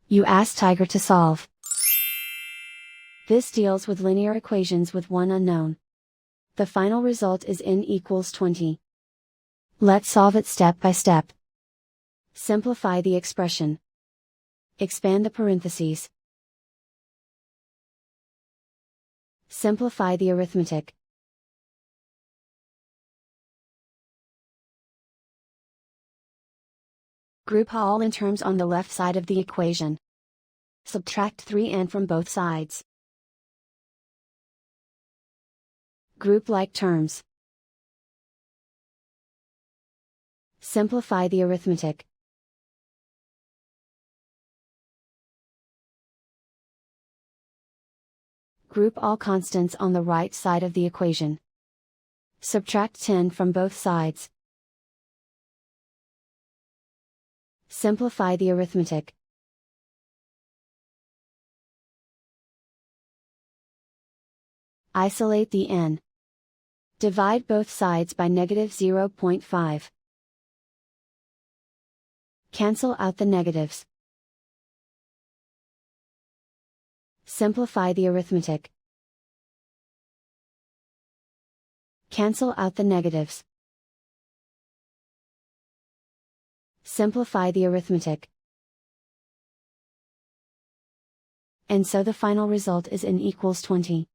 You ask Tiger to solve. This deals with linear equations with one unknown. The final result is n equals 20. Let's solve it step by step. Simplify the expression. Expand the parentheses. Simplify the arithmetic. Group all in terms on the left side of the equation. Subtract 3n from both sides. Group like terms. Simplify the arithmetic. Group all constants on the right side of the equation. Subtract 10 from both sides. Simplify the arithmetic. Isolate the n. Divide both sides by -0.5. Cancel out the negatives. Simplify the arithmetic. Cancel out the negatives. Simplify the arithmetic. And so the final result is n equals 20.